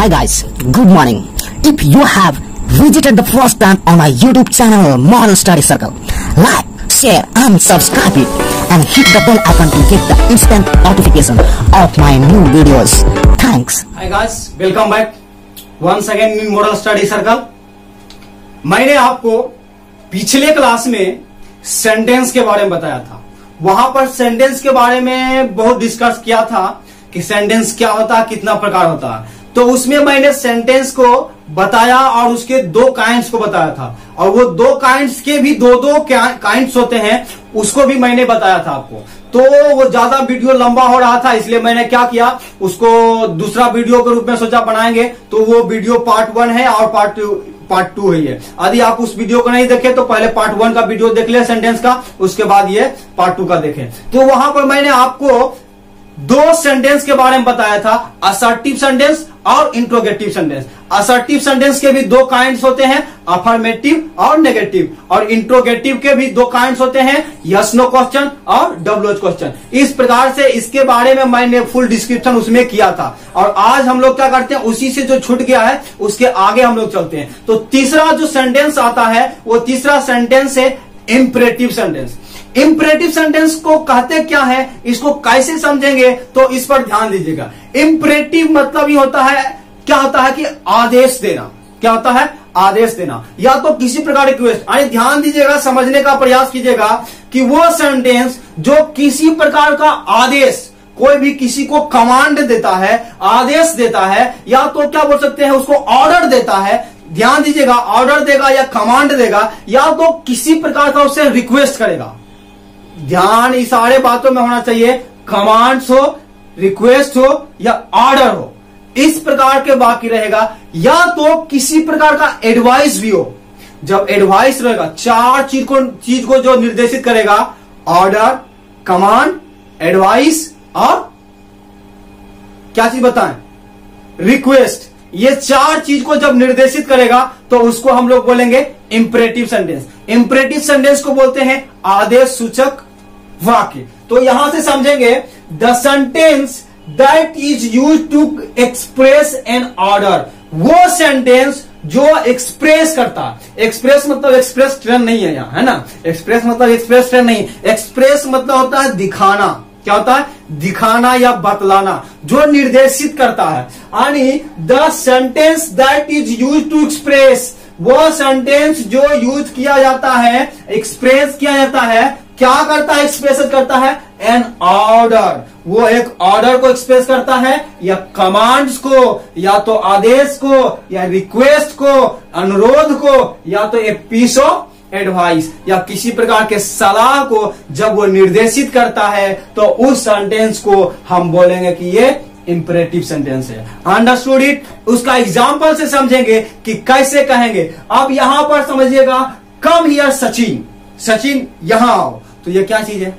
Hi guys, good morning. If you have visited the first time on my YouTube channel Moral Study Circle, like, share and subscribe it and hit the bell icon to get the instant notification of my new videos. Thanks. Hi guys, welcome back once again in Moral Study Circle. मैंने आपको पिछले class में sentence के बारे में बताया था। वहां पर सेंटेंस के बारे में बहुत डिस्कस किया था कि सेंटेंस क्या होता है, कितना प्रकार होता है। तो उसमें मैंने सेंटेंस को बताया और उसके दो काइंड्स को बताया था, और वो दो काइंड्स के भी दो काइंड्स होते हैं, उसको भी मैंने बताया था आपको। तो वो ज्यादा वीडियो लंबा हो रहा था, इसलिए मैंने क्या किया, उसको दूसरा वीडियो के रूप में सोचा बनाएंगे। तो वो वीडियो पार्ट 1 है और पार्ट टू है ये। यदि आप उस वीडियो को नहीं देखे तो पहले पार्ट 1 का वीडियो देख ले सेंटेंस का, उसके बाद ये पार्ट 2 का देखें। तो वहां पर मैंने आपको दो सेंटेंस के बारे में बताया था, असर्टिव सेंटेंस और इंट्रोगेटिव सेंटेंस। असर्टिव सेंटेंस के भी दो काइंड्स होते हैं, अफर्मेटिव और नेगेटिव, और इंट्रोगेटिव के भी दो काइंड्स होते हैं, यस नो क्वेश्चन और डब्ल्यूएच क्वेश्चन। इस प्रकार से इसके बारे में मैंने फुल डिस्क्रिप्शन उसमें किया था। और आज हम लोग क्या करते हैं, उसी से जो छूट गया है उसके आगे हम लोग चलते हैं। तो तीसरा जो सेंटेंस आता है वो तीसरा सेंटेंस है इंपरेटिव सेंटेंस। इंपरेटिव सेंटेंस को कहते क्या है, इसको कैसे समझेंगे, तो इस पर ध्यान दीजिएगा। इंपरेटिव मतलब ये होता है, क्या होता है कि आदेश देना। क्या होता है? आदेश देना, या तो किसी प्रकार रिक्वेस्ट। आइए ध्यान दीजिएगा, समझने का प्रयास कीजिएगा कि वो सेंटेंस जो किसी प्रकार का आदेश, कोई भी किसी को कमांड देता है, आदेश देता है, या तो क्या बोल सकते हैं उसको ऑर्डर देता है। ध्यान दीजिएगा, ऑर्डर देगा या कमांड देगा, या तो किसी प्रकार का उससे रिक्वेस्ट करेगा। ध्यान इस सारे बातों में होना चाहिए, कमांड्स हो, रिक्वेस्ट हो या ऑर्डर हो, इस प्रकार के बाकी रहेगा। या तो किसी प्रकार का एडवाइस भी हो। जब एडवाइस रहेगा, चार चीज को जो निर्देशित करेगा, ऑर्डर, कमांड, एडवाइस और क्या चीज बताएं, रिक्वेस्ट। ये चार चीज को जब निर्देशित करेगा तो उसको हम लोग बोलेंगे इंपरेटिव सेंटेंस। इंपरेटिव सेंटेंस को बोलते हैं आदेश सूचक वाक्य। तो यहां से समझेंगे, the sentence that is used to express an order. वो सेंटेंस जो एक्सप्रेस करता है। एक्सप्रेस मतलब एक्सप्रेस ट्रेन नहीं है यहां, है ना। एक्सप्रेस मतलब एक्सप्रेस ट्रेन नहीं, एक्सप्रेस मतलब होता है दिखाना। क्या होता है? दिखाना या बतलाना, जो निर्देशित करता है। यानी the sentence that is used to express, वो सेंटेंस जो यूज किया जाता है, एक्सप्रेस किया जाता है। क्या करता है? एक्सप्रेस करता है एन ऑर्डर। वो एक ऑर्डर को एक्सप्रेस करता है, या कमांड्स को, या तो आदेश को, या रिक्वेस्ट को, अनुरोध को, या तो एक पीस ऑफ एडवाइस, या किसी प्रकार के सलाह को जब वो निर्देशित करता है तो उस सेंटेंस को हम बोलेंगे कि ये इंपरेटिव सेंटेंस है। Understood it? उसका एग्जांपल से समझेंगे कि कैसे कहेंगे। अब यहां पर समझिएगा, कम हियर सचिन, सचिन यहां आओ। तो ये क्या चीज है?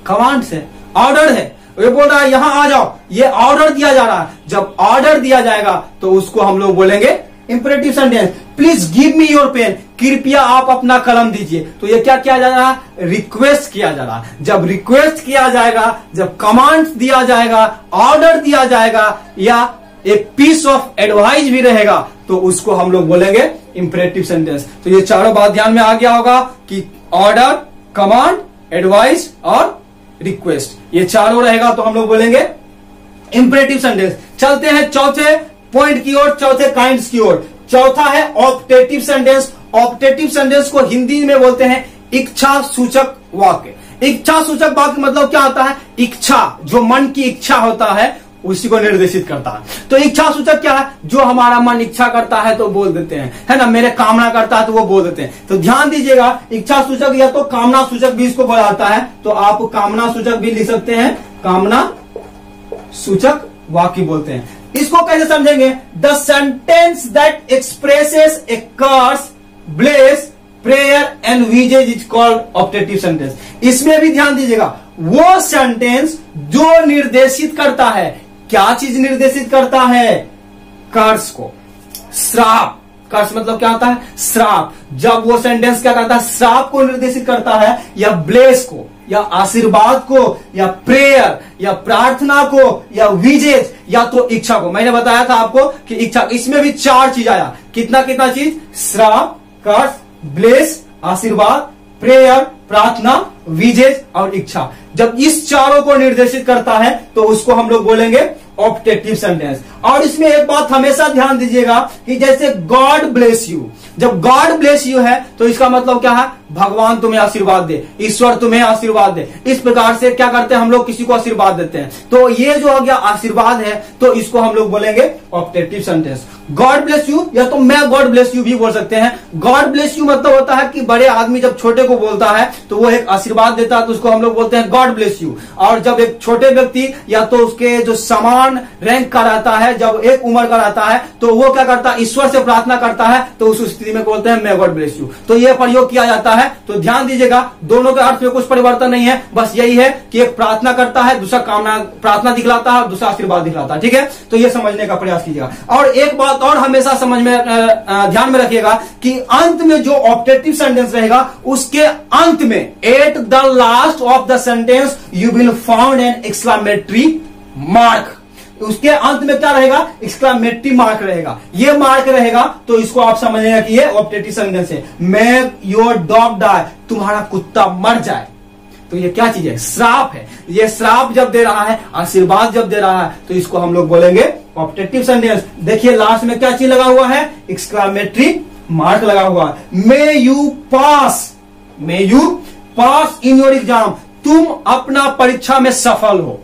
कमांड है, ऑर्डर है। ये बोल रहा है यहां आ जाओ, ये ऑर्डर दिया जा रहा है। जब ऑर्डर दिया जाएगा तो उसको हम लोग बोलेंगे imperative sentence. Please give me your pen, कृपया आप अपना कलम दीजिए। तो ये क्या किया जा रहा है? रिक्वेस्ट किया जा रहा है। जब रिक्वेस्ट किया जाएगा, जब कमांड दिया जाएगा, ऑर्डर दिया जाएगा, या एक पीस ऑफ एडवाइस भी रहेगा, तो उसको हम लोग बोलेंगे इंपरेटिव सेंटेंस। तो ये चारों बात ध्यान में आ गया होगा कि ऑर्डर, कमांड, एडवाइस और रिक्वेस्ट, ये चारों रहेगा तो हम लोग बोलेंगे इंपरेटिव सेंटेंस। चलते हैं चौथे पॉइंट की ओर, चौथे काइंड्स की ओर। चौथा है ऑप्टेटिव सेंटेंस। ऑप्टेटिव सेंटेंस को हिंदी में बोलते हैं इच्छा सूचक वाक्य। इच्छा सूचक वाक्य मतलब क्या होता है? इच्छा, जो मन की इच्छा होता है उसी को निर्देशित करता है। तो इच्छा सूचक क्या है? जो हमारा मन इच्छा करता है तो बोल देते हैं, है ना। मेरे कामना करता है तो वो बोल देते हैं। तो ध्यान दीजिएगा, इच्छा सूचक या तो कामना सूचक भी इसको बोला जाता है। तो आप कामना सूचक भी लिख सकते हैं, कामना सूचक वाक्य बोलते हैं। इसको कैसे समझेंगे? The sentence that expresses a curse, bless, prayer and wishes is called optative sentence. इसमें भी ध्यान दीजिएगा, वो सेंटेंस जो निर्देशित करता है, क्या चीज निर्देशित करता है? कर्स को, श्राप। कर्स मतलब क्या होता है? श्राप। जब वो सेंटेंस क्या करता है? श्राप को निर्देशित करता है, या ब्लेस को, या आशीर्वाद को या प्रेयर या प्रार्थना को या विजेज या तो इच्छा को। मैंने बताया था आपको कि इच्छा, इसमें भी 4 चीज आया। कितना कितना चीज? श्राप, कर्स, ब्लेस, आशीर्वाद, प्रेयर, प्रार्थना, विजेज और इच्छा। जब इस चारों को निर्देशित करता है तो उसको हम लोग बोलेंगे ऑप्टेटिव सेंटेंस। और इसमें एक बात हमेशा ध्यान दीजिएगा कि जैसे गॉड ब्लेस यू, जब गॉड ब्लेस यू है तो इसका मतलब क्या है? भगवान तुम्हें आशीर्वाद दे, ईश्वर तुम्हें आशीर्वाद दे। इस प्रकार से क्या करते हैं हम लोग? किसी को आशीर्वाद देते हैं। तो ये जो हो गया आशीर्वाद है, तो इसको हम लोग बोलेंगे optative sentence. God bless you, या तो मैं गॉड ब्लेस यू भी बोल सकते हैं। गॉड ब्लेस यू मतलब होता है कि बड़े आदमी जब छोटे को बोलता है तो वो एक आशीर्वाद देता है, तो उसको हम लोग बोलते हैं गॉड ब्लेस यू। और जब एक छोटे व्यक्ति या तो उसके जो समान रैंक का रहता है, जब एक उम्र का रहता है, तो वो क्या करता है? ईश्वर से प्रार्थना करता है, तो उस स्थिति में बोलते हैं मैं गॉड ब्लेस यू। तो ये प्रयोग किया जाता है। तो ध्यान दीजिएगा, दोनों के अर्थ में कुछ परिवर्तन नहीं है, बस यही है कि एक प्रार्थना करता है, दूसरा कामना प्रार्थना दिखलाता है, दूसरा आशीर्वाद दिखलाता है। ठीक है, तो ये समझने का प्रयास कीजिएगा। और एक बात और हमेशा समझ में ध्यान में रखिएगा कि अंत में जो ऑप्टेटिव सेंटेंस रहेगा, उसके अंत में at the last of the sentence you will found an exclamatory mark. उसके अंत में क्या रहेगा? एक्सक्लेमेटरी मार्क रहेगा। ये मार्क रहेगा तो इसको आप समझिएगा कि ये ऑप्टेटिव सेंटेंस है। मेक योर डॉग डाई, तुम्हारा कुत्ता मर जाए। तो ये क्या चीज है? श्राप है। ये श्राप जब दे रहा है, आशीर्वाद जब दे रहा है, तो इसको हम लोग बोलेंगे ऑप्टेटिव सेंटेंस। देखिए लास्ट में क्या चीज लगा हुआ है? एक्सक्लेमेटरी मार्क लगा हुआ है। May you pass, may you pass in your exam, तुम अपना परीक्षा में सफल हो।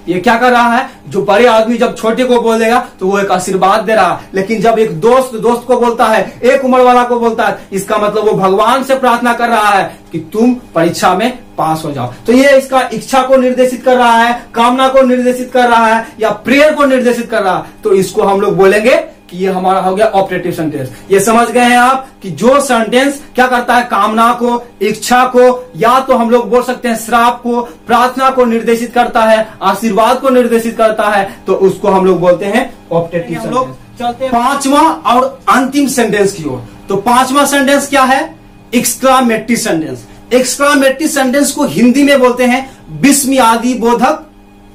ये क्या कर रहा है? जो बड़े आदमी जब छोटे को बोल देगा तो वो एक आशीर्वाद दे रहा है, लेकिन जब एक दोस्त को बोलता है, एक उम्र वाला को बोलता है, इसका मतलब वो भगवान से प्रार्थना कर रहा है कि तुम परीक्षा में पास हो जाओ। तो ये इसका इच्छा को निर्देशित कर रहा है, कामना को निर्देशित कर रहा है, या प्रेयर को निर्देशित कर रहा है। तो इसको हम लोग बोलेंगे कि ये हमारा हो गया ऑप्टेटिव सेंटेंस। ये समझ गए हैं आप कि जो सेंटेंस क्या करता है? कामना को, इच्छा को, या तो हम लोग बोल सकते हैं श्राप को, प्रार्थना को निर्देशित करता है, आशीर्वाद को निर्देशित करता है, तो उसको हम लोग बोलते हैं ऑप्टेटिव सेंटेंस। हम लोग चलते हैं 5वां और अंतिम सेंटेंस की ओर। तो 5वां सेंटेंस क्या है? Exclamatory sentence. एक्सक्लेमेटरी सेंटेंस को हिंदी में बोलते हैं विस्मयादि बोधक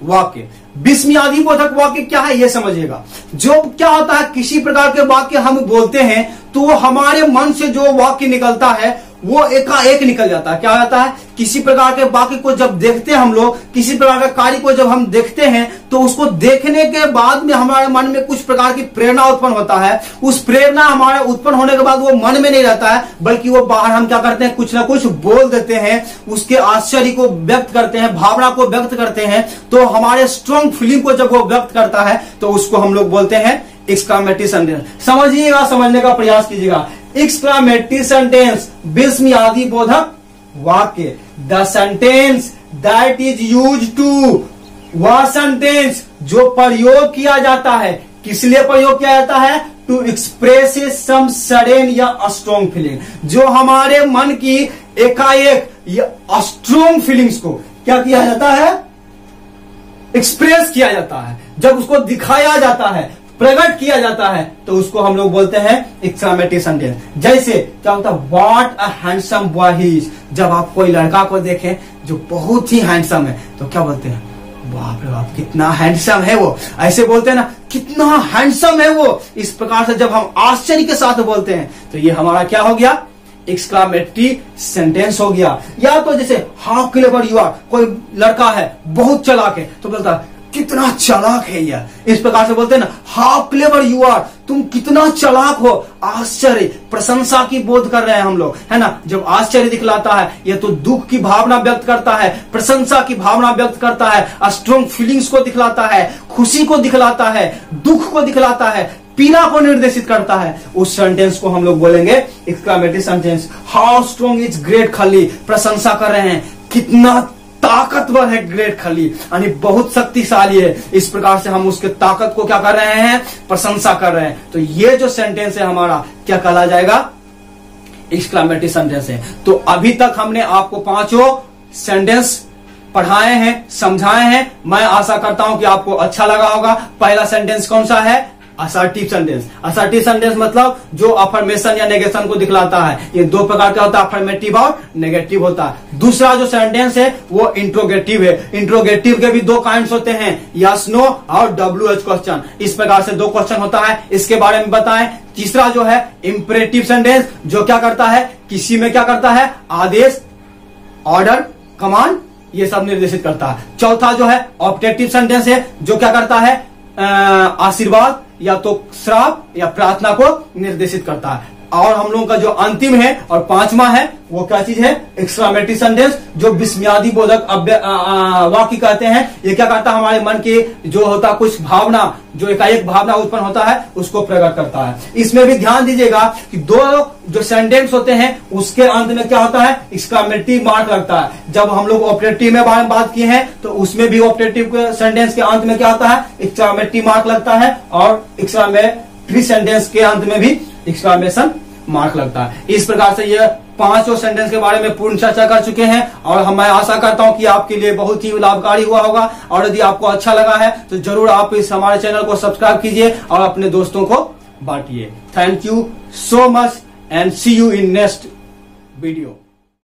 वाक्य। विस्मयादि बोधक वाक्य क्या है ये समझिएगा। जो क्या होता है, किसी प्रकार के वाक्य हम बोलते हैं तो हमारे मन से जो वाक्य निकलता है वो एकाएक निकल जाता है। क्या होता है? किसी प्रकार के वाक्य को जब देखते हैं हम लोग, किसी प्रकार के कार्य को जब हम देखते हैं, तो उसको देखने के बाद में हमारे मन में कुछ प्रकार की प्रेरणा उत्पन्न होता है। उस प्रेरणा हमारे उत्पन्न होने के बाद वो मन में नहीं रहता है, बल्कि वो बाहर हम क्या करते हैं? कुछ ना कुछ बोल देते हैं, उसके आश्चर्य को व्यक्त करते हैं, भावना को व्यक्त करते हैं। तो हमारे स्ट्रॉन्ग फीलिंग को जब वो व्यक्त करता है तो उसको हम लोग बोलते हैं एक्सक्लेमेटरी सेंटेंस। समझिएगा, समझने का प्रयास कीजिएगा। एक्सक्लेमेटरी सेंटेंस, विस्मयादि बोधक वाक्य। The sentence that is use to, वह सेंटेंस जो प्रयोग किया जाता है, किस लिए प्रयोग किया जाता है? टू एक्सप्रेस सम सडन या स्ट्रॉन्ग फीलिंग। जो हमारे मन की एकाएक या स्ट्रॉन्ग फीलिंग्स को क्या किया जाता है? एक्सप्रेस किया जाता है। जब उसको दिखाया जाता है, प्रकट किया जाता है, तो उसको हम लोग बोलते हैं एक्सक्लेमेटरी सेंटेंस। जैसे क्या होता है? What a handsome boy he is. जब आप कोई लड़का को देखें जो बहुत ही हैंडसम है, तो क्या बोलते हैं? बाप रे बाप, कितना हैंडसम है वो। ऐसे बोलते हैं ना, कितना हैंडसम है वो। इस प्रकार से जब हम आश्चर्य के साथ बोलते हैं तो ये हमारा क्या हो गया? एक्सक्लेमेटरी सेंटेंस हो गया। या तो जैसे हाउ क्लेवर यू आर, कोई लड़का है बहुत चालाक है, तो बोलता है कितना चालाक है यह। इस प्रकार से बोलते हैं ना, हाउ क्लेवर यू आर, तुम कितना चालाक हो। आश्चर्य, प्रशंसा की बोध कर रहे हैं हम लोग, है ना। जब आश्चर्य दिखलाता है, यह तो दुख की भावना व्यक्त करता है, प्रशंसा की भावना व्यक्त करता है, स्ट्रॉन्ग फीलिंग्स को दिखलाता है, खुशी को दिखलाता है, दुख को दिखलाता है, पीड़ा को निर्देशित करता है। उस सेंटेंस को हम लोग बोलेंगे exclamatory sentence. How strong is great खली, प्रशंसा कर रहे हैं, कितना ताकतवर है ग्रेट खली, यानी बहुत शक्तिशाली है। इस प्रकार से हम उसके ताकत को क्या कर रहे हैं? प्रशंसा कर रहे हैं। तो ये जो सेंटेंस है हमारा क्या कहला जाएगा? एक्सक्लेमेटरी सेंटेंस है। तो अभी तक हमने आपको 5 सेंटेंस पढ़ाए हैं, समझाए हैं। मैं आशा करता हूं कि आपको अच्छा लगा होगा। पहला सेंटेंस कौन सा है? Assertive sentence. असर्टिव सेंटेंस मतलब जो अफर्मेशन या नेगेशन को दिखलाता है। ये दो प्रकार का होता है, अफर्मेटिव और नेगेटिव होता है। दूसरा जो सेंटेंस है वो इंट्रोगेटिव है। इंट्रोगेटिव के भी दो काइंड्स होते हैं, यस नो और WH क्वेश्चन। इस प्रकार से दो क्वेश्चन होता है, इसके बारे में बताएं। तीसरा जो है इंपरेटिव सेंटेंस, जो क्या करता है, किसी में क्या करता है, आदेश, ऑर्डर, कमांड, ये सब निर्देशित करता है। चौथा जो है ऑप्टेटिव सेंटेंस है, जो क्या करता है, आशीर्वाद या तो श्राप या प्रार्थना को निर्देशित करता है। और हम लोगों का जो अंतिम है और पांचवा है वो क्या चीज है, एक्सक्लामेटरी सेंटेंस, जो विस्मयादि बोधक वाक्य कहते हैं। ये क्या करता है, हमारे मन की जो होता है कुछ भावना, जो एकाएक भावना उत्पन्न होता है उसको प्रकट करता है। इसमें भी ध्यान दीजिएगा कि दो जो सेंटेंस होते हैं उसके अंत में क्या होता है, एक्सक्लामेटरी मार्क लगता है। जब हम लोग ऑपरेटिव में बारे में बात किए हैं तो उसमें भी ऑपरेटिव सेंटेंस के अंत में क्या होता है, एक्सक्लामेटरी मार्क लगता है, और एक्सक्लामेटरी सेंटेंस के अंत में भी एक्सक्लामेशन मार्क लगता है। इस प्रकार से ये पांचों सेंटेंस के बारे में पूर्ण चर्चा कर चुके हैं, और मैं आशा करता हूं कि आपके लिए बहुत ही लाभकारी हुआ होगा। और यदि आपको अच्छा लगा है तो जरूर आप इस हमारे चैनल को सब्सक्राइब कीजिए और अपने दोस्तों को बांटिए। Thank you so much and see you in next video.